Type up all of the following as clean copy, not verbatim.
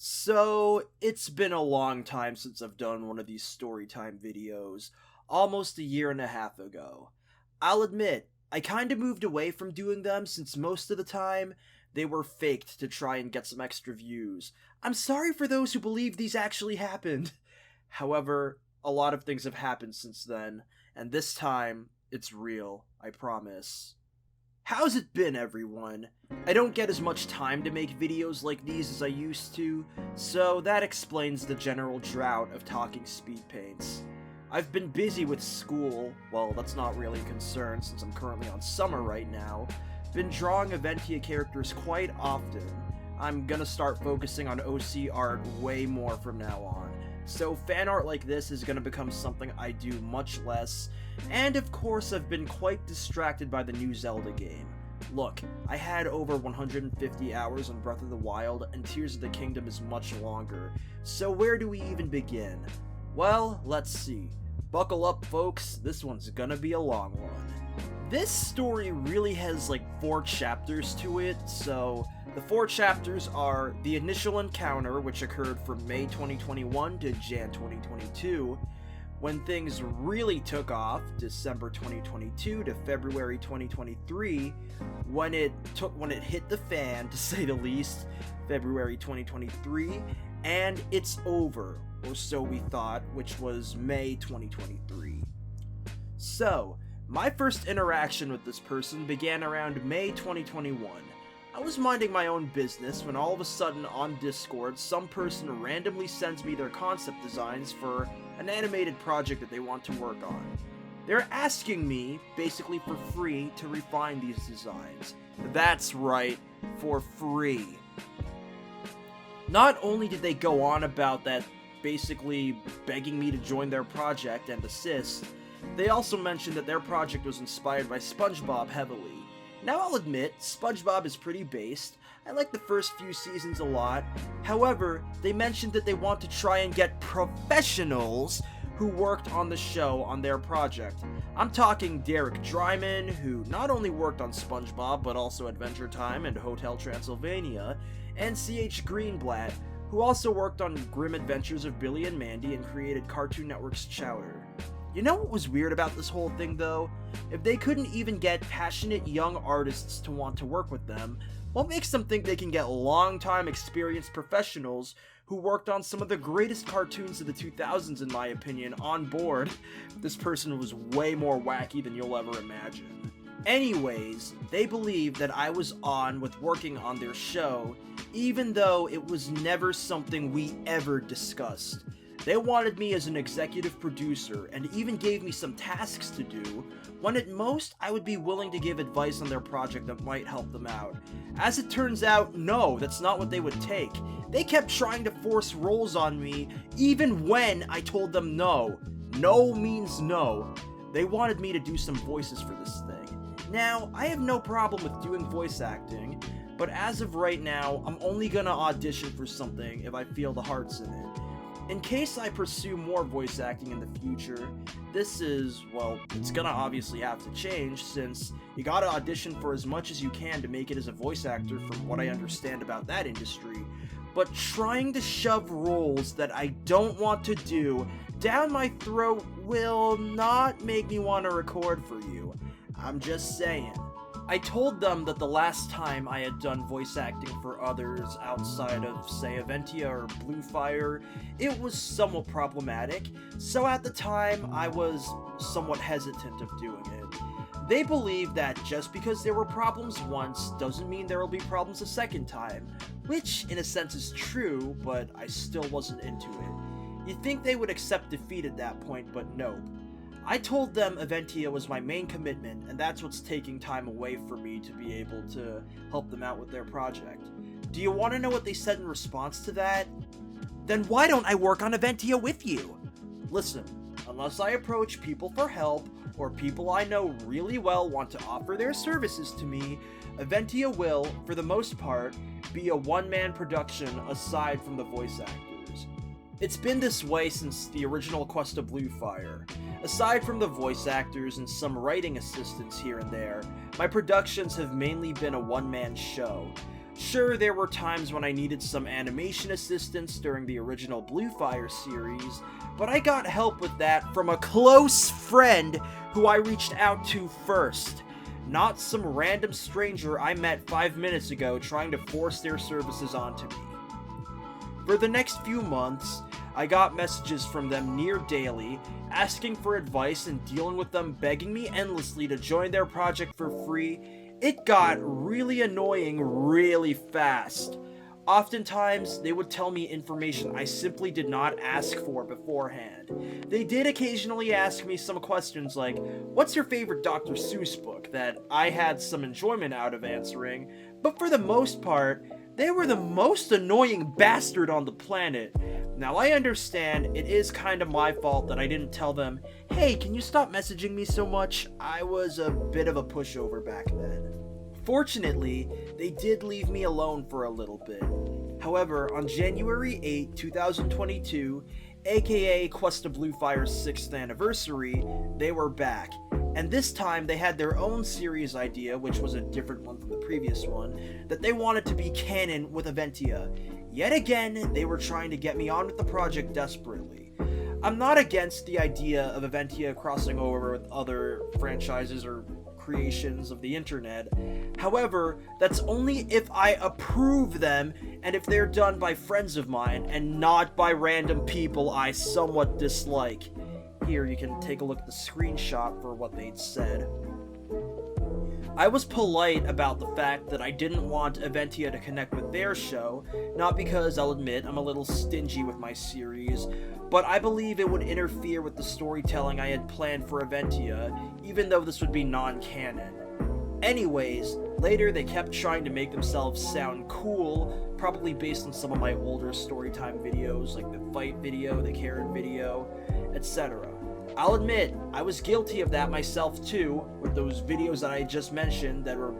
So, it's been a long time since I've done one of these Storytime videos, almost a year and a half ago. I'll admit, I kinda moved away from doing them since most of the time, they were faked to try and get some extra views. I'm sorry for those who believe these actually happened. However, a lot of things have happened since then, and this time, it's real, I promise. How's it been, everyone? I don't get as much time to make videos like these as I used to, so that explains the general drought of talking speed paints. I've been busy with school, well, that's not really a concern since I'm currently on summer right now, been drawing Eventia characters quite often. I'm gonna start focusing on OC art way more from now on, so fan art like this is gonna become something I do much less, and of course I've been quite distracted by the new Zelda game. Look, I had over 150 hours on Breath of the Wild, and Tears of the Kingdom is much longer, so where do we even begin? Well, let's see. Buckle up, folks, this one's gonna be a long one. This story really has like 4 chapters to it, so the 4 chapters are the initial encounter, which occurred from May 2021 to Jan 2022, when things really took off, December 2022 to February 2023, when it hit the fan, to say the least, February 2023, and it's over, or so we thought, which was May 2023. So, my first interaction with this person began around May 2021. I was minding my own business when all of a sudden on Discord, some person randomly sends me their concept designs for an animated project that they want to work on. They're asking me, basically for free, to refine these designs. That's right, for free. Not only did they go on about that, basically begging me to join their project and assist, they also mentioned that their project was inspired by SpongeBob heavily. Now I'll admit, SpongeBob is pretty based. I like the first few seasons a lot. However, they mentioned that they want to try and get professionals who worked on the show on their project. I'm talking Derek Dryman, who not only worked on SpongeBob, but also Adventure Time and Hotel Transylvania, and C.H. Greenblatt, who also worked on Grim Adventures of Billy and Mandy and created Cartoon Network's Chowder. You know what was weird about this whole thing, though? If they couldn't even get passionate young artists to want to work with them, what makes them think they can get long-time experienced professionals who worked on some of the greatest cartoons of the 2000s, in my opinion, on board? This person was way more wacky than you'll ever imagine. Anyways, they believed that I was on with working on their show, even though it was never something we ever discussed. They wanted me as an executive producer and even gave me some tasks to do, when at most I would be willing to give advice on their project that might help them out. As it turns out, no, that's not what they would take. They kept trying to force roles on me, even when I told them no. No means no. They wanted me to do some voices for this thing. Now, I have no problem with doing voice acting, but as of right now, I'm only gonna audition for something if I feel the heart's in it. In case I pursue more voice acting in the future, this is, well, it's gonna obviously have to change, since you gotta audition for as much as you can to make it as a voice actor from what I understand about that industry, but trying to shove roles that I don't want to do down my throat will not make me want to record for you. I'm just saying. I told them that the last time I had done voice acting for others outside of, say, Eventia or Bluefire, it was somewhat problematic, so at the time I was somewhat hesitant of doing it. They believe that just because there were problems once doesn't mean there will be problems a second time, which in a sense is true, but I still wasn't into it. You'd think they would accept defeat at that point, but nope. I told them Eventia was my main commitment, and that's what's taking time away from me to be able to help them out with their project. Do you want to know what they said in response to that? Then why don't I work on Eventia with you? Listen, unless I approach people for help, or people I know really well want to offer their services to me, Eventia will, for the most part, be a one-man production aside from the voice actors. It's been this way since the original Quest of Bluefire. Aside from the voice actors and some writing assistants here and there, my productions have mainly been a one-man show. Sure, there were times when I needed some animation assistance during the original Blue Fire series, but I got help with that from a close friend who I reached out to first, not some random stranger I met 5 minutes ago trying to force their services onto me. For the next few months, I got messages from them near daily, asking for advice and dealing with them begging me endlessly to join their project for free. It got really annoying really fast. Oftentimes, they would tell me information I simply did not ask for beforehand. They did occasionally ask me some questions like, what's your favorite Dr. Seuss book, that I had some enjoyment out of answering, but for the most part, they were the most annoying bastard on the planet. Now, I understand it is kind of my fault that I didn't tell them, hey, can you stop messaging me so much? I was a bit of a pushover back then. Fortunately, they did leave me alone for a little bit. However, on January 8, 2022, aka Quest of Blue Fire's 6th anniversary, they were back. And this time, they had their own series idea, which was a different one from the previous one, that they wanted to be canon with Eventia. Yet again, they were trying to get me on with the project desperately. I'm not against the idea of Eventia crossing over with other franchises or creations of the internet. However, that's only if I approve them and if they're done by friends of mine and not by random people I somewhat dislike. Here, you can take a look at the screenshot for what they'd said. I was polite about the fact that I didn't want Eventia to connect with their show, not because I'll admit I'm a little stingy with my series, but I believe it would interfere with the storytelling I had planned for Eventia, even though this would be non-canon. Anyways, later they kept trying to make themselves sound cool, probably based on some of my older Storytime videos, like the fight video, the Karen video, etc. I'll admit, I was guilty of that myself too, with those videos that I just mentioned that were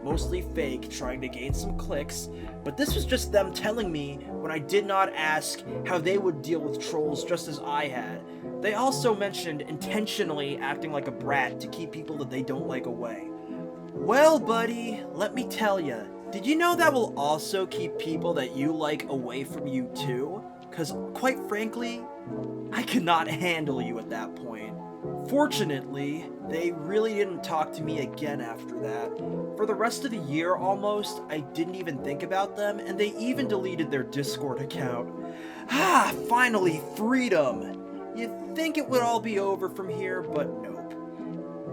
mostly fake, trying to gain some clicks, but this was just them telling me when I did not ask how they would deal with trolls just as I had. They also mentioned intentionally acting like a brat to keep people that they don't like away. Well, buddy, let me tell ya, did you know that will also keep people that you like away from you too? Cause quite frankly, I could not handle you at that point. Fortunately, they really didn't talk to me again after that. For the rest of the year almost, I didn't even think about them, and they even deleted their Discord account. Ah, finally, freedom! You'd think it would all be over from here, but nope.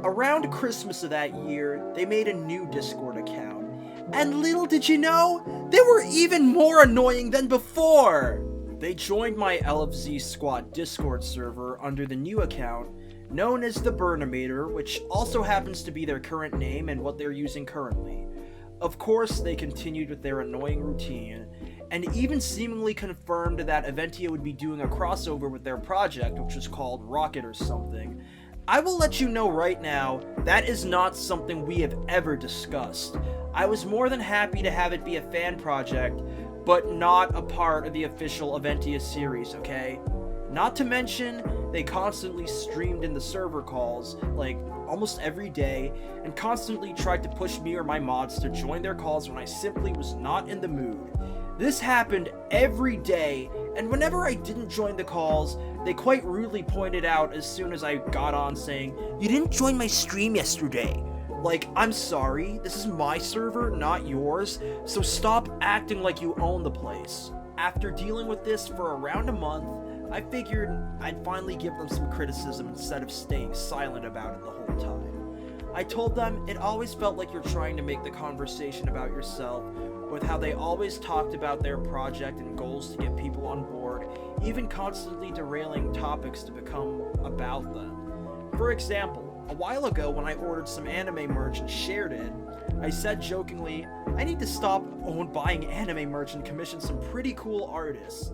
Around Christmas of that year, they made a new Discord account. And little did you know, they were even more annoying than before! They joined my LFZ Squad Discord server under the new account, known as the Burnimator, which also happens to be their current name and what they're using currently. Of course, they continued with their annoying routine, and even seemingly confirmed that Eventia would be doing a crossover with their project, which was called Rocket or something. I will let you know right now, that is not something we have ever discussed. I was more than happy to have it be a fan project, but not a part of the official Eventia series, okay? Not to mention, they constantly streamed in the server calls, like, almost every day, and constantly tried to push me or my mods to join their calls when I simply was not in the mood. This happened every day, and whenever I didn't join the calls, they quite rudely pointed out as soon as I got on saying, "You didn't join my stream yesterday." Like, I'm sorry, this is my server, not yours, so stop acting like you own the place. After dealing with this for around a month, I figured I'd finally give them some criticism instead of staying silent about it the whole time. I told them it always felt like you're trying to make the conversation about yourself, with how they always talked about their project and goals to get people on board, even constantly derailing topics to become about them. For example, a while ago when I ordered some anime merch and shared it, I said jokingly, I need to stop buying anime merch and commission some pretty cool artists.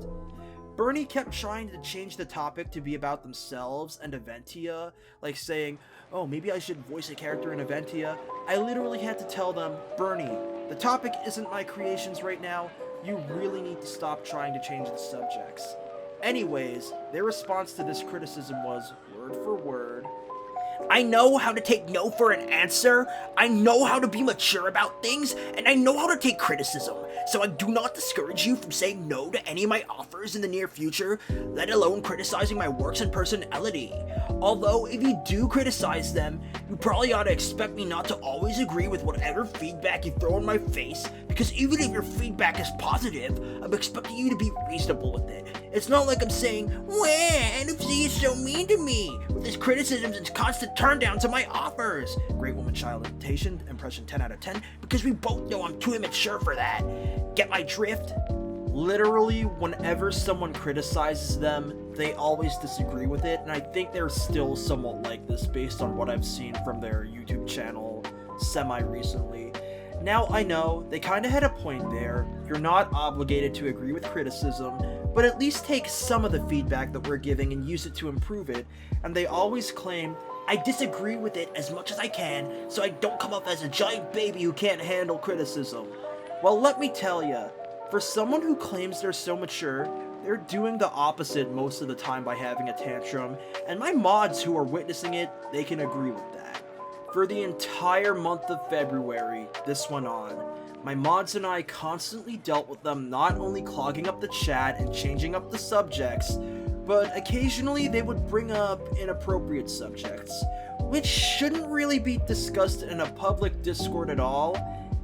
Bernie kept trying to change the topic to be about themselves and Eventia, like saying, oh, maybe I should voice a character in Eventia. I literally had to tell them, Bernie, the topic isn't my creations right now, you really need to stop trying to change the subjects. Anyways, their response to this criticism was, word for word, I know how to take no for an answer, I know how to be mature about things, and I know how to take criticism, so I do not discourage you from saying no to any of my offers in the near future, let alone criticizing my works and personality. Although, if you do criticize them, you probably ought to expect me not to always agree with whatever feedback you throw in my face, because even if your feedback is positive, I'm expecting you to be reasonable with it. It's not like I'm saying, "Wah, NFC is so mean to me," with his criticisms and constant turn down to my offers. Great woman child imitation, impression 10 out of 10, because we both know I'm too immature for that. Get my drift? Literally, whenever someone criticizes them, they always disagree with it, and I think they're still somewhat like this based on what I've seen from their YouTube channel semi-recently. Now, I know, they kinda had a point there. You're not obligated to agree with criticism, but at least take some of the feedback that we're giving and use it to improve it, and they always claim, "I disagree with it as much as I can, so I don't come off as a giant baby who can't handle criticism." Well, let me tell ya, for someone who claims they're so mature, they're doing the opposite most of the time by having a tantrum, and my mods who are witnessing it, they can agree with that. For the entire month of February, this went on. My mods and I constantly dealt with them not only clogging up the chat and changing up the subjects, but occasionally they would bring up inappropriate subjects, which shouldn't really be discussed in a public Discord at all.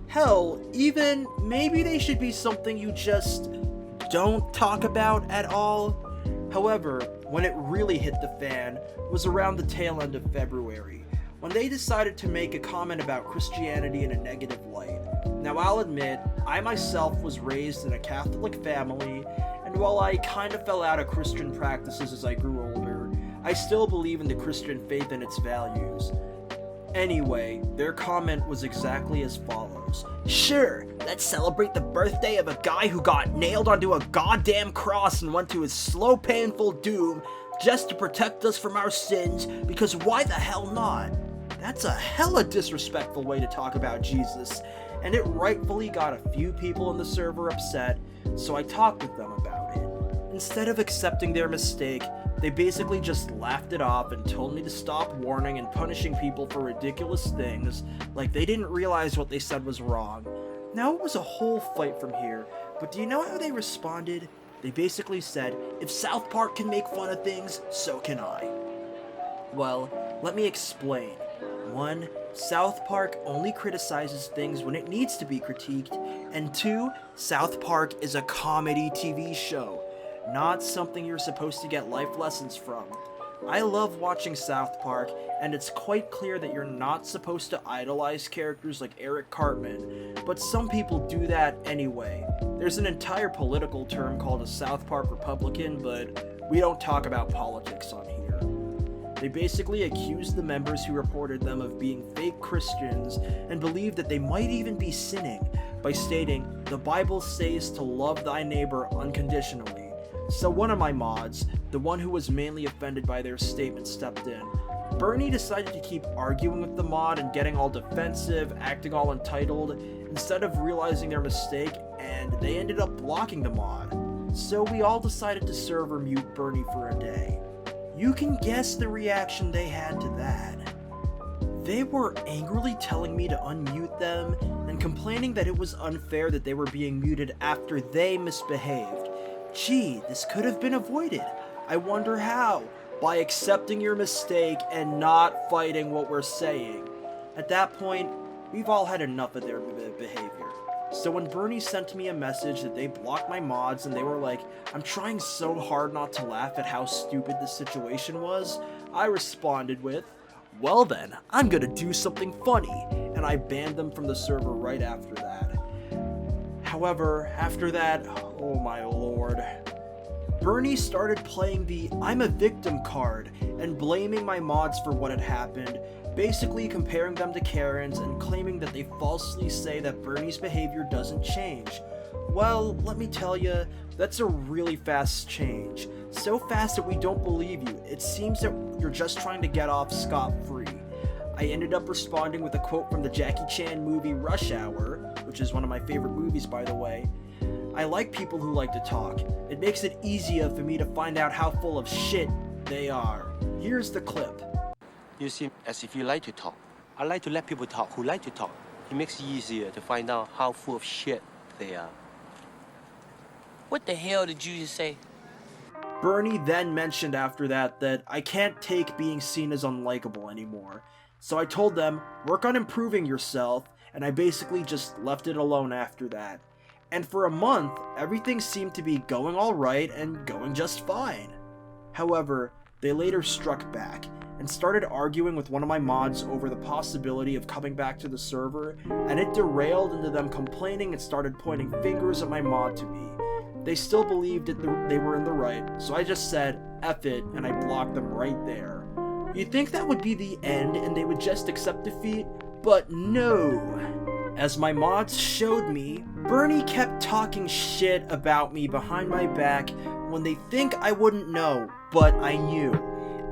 Hell, even maybe they should be something you just don't talk about at all. However, when it really hit the fan was around the tail end of February, when they decided to make a comment about Christianity in a negative light. Now, I'll admit, I myself was raised in a Catholic family, and while I kind of fell out of Christian practices as I grew older, I still believe in the Christian faith and its values. Anyway, their comment was exactly as follows. "Sure, let's celebrate the birthday of a guy who got nailed onto a goddamn cross and went to his slow, painful doom just to protect us from our sins, because why the hell not?" That's a hella disrespectful way to talk about Jesus, and it rightfully got a few people in the server upset, so I talked with them about it. Instead of accepting their mistake, they basically just laughed it off and told me to stop warning and punishing people for ridiculous things, like they didn't realize what they said was wrong. Now, it was a whole fight from here, but do you know how they responded? They basically said, "If South Park can make fun of things, so can I." Well, let me explain. 1. South Park only criticizes things when it needs to be critiqued, and 2. South Park is a comedy TV show, not something you're supposed to get life lessons from. I love watching South Park, and it's quite clear that you're not supposed to idolize characters like Eric Cartman, but some people do that anyway. There's an entire political term called a South Park Republican, but we don't talk about politics on here. They basically accused the members who reported them of being fake Christians and believed that they might even be sinning by stating, "The Bible says to love thy neighbor unconditionally." So one of my mods, the one who was mainly offended by their statement, stepped in. Bernie decided to keep arguing with the mod and getting all defensive, acting all entitled, instead of realizing their mistake, and they ended up blocking the mod. So we all decided to server mute Bernie for a day. You can guess the reaction they had to that. They were angrily telling me to unmute them and complaining that it was unfair that they were being muted after they misbehaved. Gee, this could have been avoided. I wonder how? By accepting your mistake and not fighting what we're saying. At that point, we've all had enough of their behavior. So when Bernie sent me a message that they blocked my mods and they were like, "I'm trying so hard not to laugh at how stupid this situation was," I responded with, "Well then, I'm gonna do something funny," and I banned them from the server right after that. However, after that, oh my lord, Bernie started playing the "I'm a victim" card and blaming my mods for what had happened, basically comparing them to Karens and claiming that they falsely say that Bernie's behavior doesn't change. Well, let me tell you, that's a really fast change. So fast that we don't believe you. It seems that you're just trying to get off scot-free. I ended up responding with a quote from the Jackie Chan movie Rush Hour, which is one of my favorite movies, by the way. "I like people who like to talk. It makes it easier for me to find out how full of shit they are." Here's the clip. You seem as if you like to talk. I like to let people talk who like to talk. It makes it easier to find out how full of shit they are. What the hell did you just say? Bernie then mentioned after that I can't take being seen as unlikable anymore. So I told them, work on improving yourself, and I basically just left it alone after that. And for a month, everything seemed to be going alright and going just fine. However, they later struck back, and started arguing with one of my mods over the possibility of coming back to the server, and it derailed into them complaining and started pointing fingers at my mod to me. They still believed that they were in the right, so I just said, F it, and I blocked them right there. You'd think that would be the end and they would just accept defeat, but no! As my mods showed me, Bernie kept talking shit about me behind my back when they think I wouldn't know, but I knew.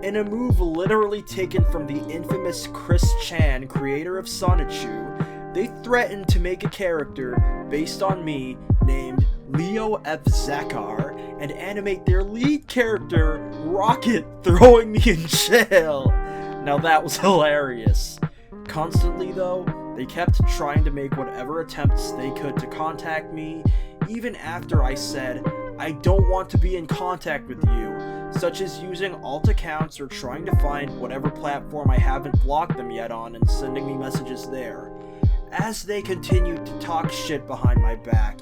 In a move literally taken from the infamous Chris Chan, creator of Sonichu, they threatened to make a character based on me named Leo F. Zakar and animate their lead character, Rocket, throwing me in jail. Now that was hilarious. Constantly though, they kept trying to make whatever attempts they could to contact me, even after I said, I don't want to be in contact with you, such as using alt accounts or trying to find whatever platform I haven't blocked them yet on and sending me messages there. As they continued to talk shit behind my back,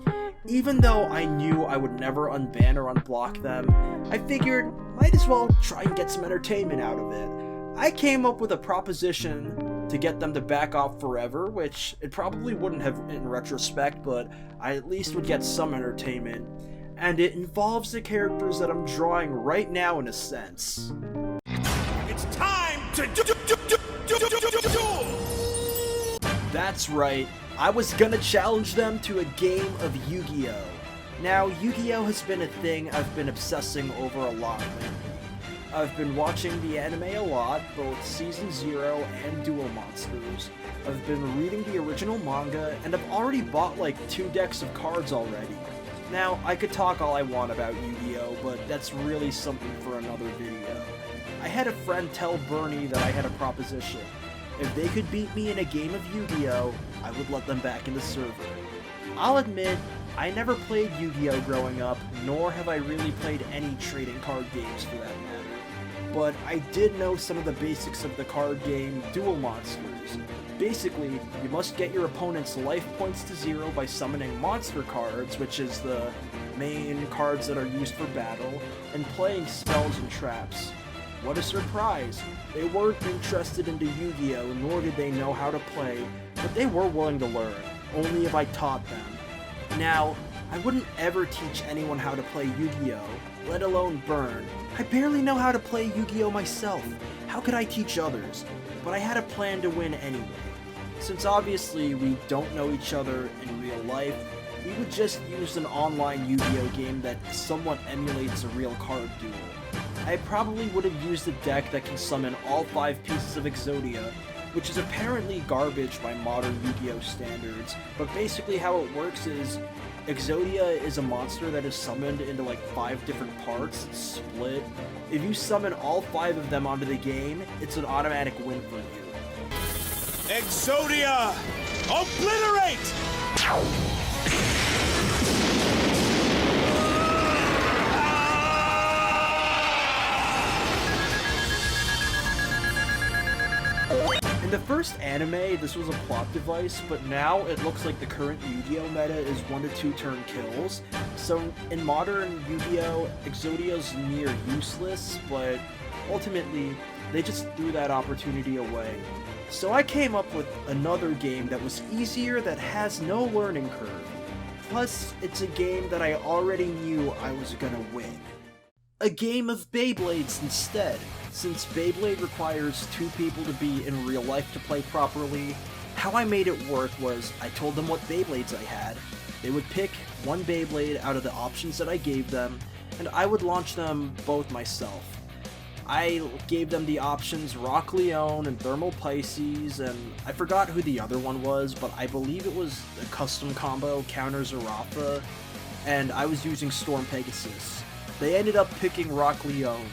even though I knew I would never unban or unblock them, I figured might as well try and get some entertainment out of it. I came up with a proposition to get them to back off forever, which it probably wouldn't have in retrospect, but I at least would get some entertainment. And it involves the characters that I'm drawing right now in a sense. It's time to do. That's right, I was gonna challenge them to a game of Yu-Gi-Oh! Now, Yu-Gi-Oh! Has been a thing I've been obsessing over a lot lately. I've been watching the anime a lot, both Season 0 and Duel Monsters. I've been reading the original manga, and I've already bought like 2 decks of cards already. Now, I could talk all I want about Yu-Gi-Oh!, but that's really something for another video. I had a friend tell Bernie that I had a proposition. If they could beat me in a game of Yu-Gi-Oh!, I would let them back in the server. I'll admit, I never played Yu-Gi-Oh! Growing up, nor have I really played any trading card games for that matter. But I did know some of the basics of the card game Duel Monsters. Basically, you must get your opponent's life points to 0 by summoning monster cards, which is the main cards that are used for battle, and playing spells and traps. What a surprise! They weren't interested into Yu-Gi-Oh! Nor did they know how to play, but they were willing to learn, only if I taught them. Now, I wouldn't ever teach anyone how to play Yu-Gi-Oh!, let alone burn. I barely know how to play Yu-Gi-Oh! Myself. How could I teach others? But I had a plan to win anyway. Since obviously we don't know each other in real life, we would just use an online Yu-Gi-Oh! Game that somewhat emulates a real card duel. I probably would have used a deck that can summon all 5 pieces of Exodia, which is apparently garbage by modern Yu-Gi-Oh! Standards, but basically how it works is Exodia is a monster that is summoned into like 5 different parts, it's split. If you summon all 5 of them onto the game, it's an automatic win for you. Exodia! Obliterate! In the first anime, this was a plot device, but now it looks like the current Yu-Gi-Oh! Meta is 1 to 2 turn kills. So in modern Yu-Gi-Oh!, Exodia's near useless, but ultimately, they just threw that opportunity away. So I came up with another game that was easier, that has no learning curve. Plus, it's a game that I already knew I was gonna win. A game of Beyblades instead. Since Beyblade requires 2 people to be in real life to play properly, how I made it work was I told them what Beyblades I had, they would pick one Beyblade out of the options that I gave them, and I would launch them both myself. I gave them the options Rock Leone and Thermal Pisces, and I forgot who the other one was, but I believe it was the custom combo Counter Zarafa, and I was using Storm Pegasus. They ended up picking Rock Leone.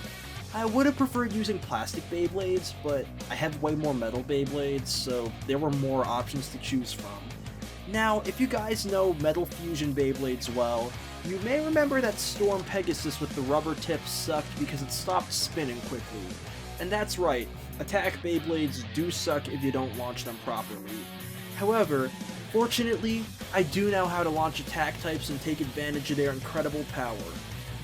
I would have preferred using plastic Beyblades, but I have way more metal Beyblades, so there were more options to choose from. Now, if you guys know Metal Fusion Beyblades well, you may remember that Storm Pegasus with the rubber tips sucked because it stopped spinning quickly. And that's right, attack Beyblades do suck if you don't launch them properly. However, fortunately, I do know how to launch attack types and take advantage of their incredible power.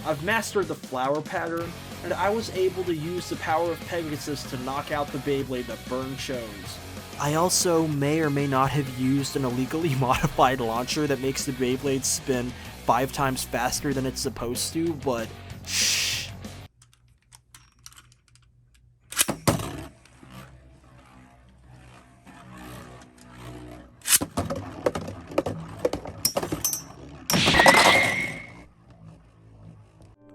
I've mastered the flower pattern, and I was able to use the power of Pegasus to knock out the Beyblade that Burn chose. I also may or may not have used an illegally modified launcher that makes the Beyblade spin 5 times faster than it's supposed to, but shh.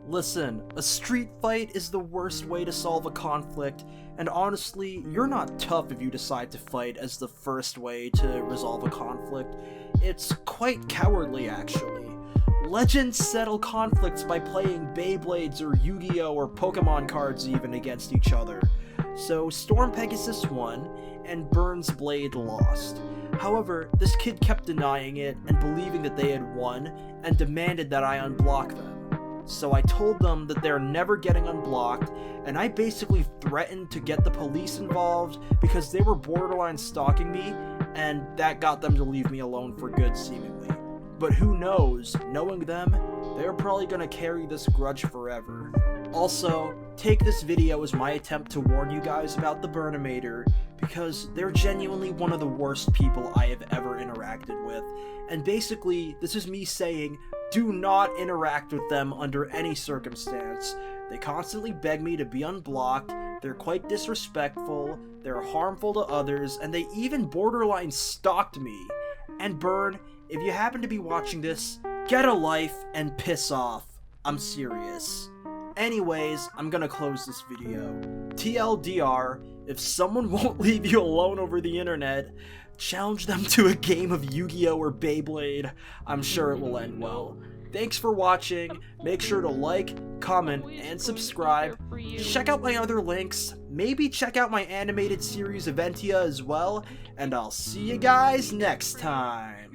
Listen, a street fight is the worst way to solve a conflict, and honestly, you're not tough if you decide to fight as the first way to resolve a conflict. It's quite cowardly, actually. Legends settle conflicts by playing Beyblades or Yu-Gi-Oh! Or Pokemon cards even against each other. So Storm Pegasus won, and Burn's Blade lost. However, this kid kept denying it and believing that they had won, and demanded that I unblock them. So I told them that they're never getting unblocked, and I basically threatened to get the police involved because they were borderline stalking me, and that got them to leave me alone for good, seemingly. But who knows, knowing them, they're probably gonna carry this grudge forever. Also, take this video as my attempt to warn you guys about the Burnimator, because they're genuinely one of the worst people I have ever interacted with, and basically, this is me saying, do not interact with them under any circumstance. They constantly beg me to be unblocked, they're quite disrespectful, they're harmful to others, and they even borderline stalked me. And Burn, if you happen to be watching this, get a life and piss off. I'm serious. Anyways, I'm gonna close this video. TLDR, if someone won't leave you alone over the internet, challenge them to a game of Yu-Gi-Oh! Or Beyblade. I'm sure it will end well. Thanks for watching. Make sure to like, comment, and subscribe. Check out my other links. Maybe check out my animated series Eventia as well. And I'll see you guys next time.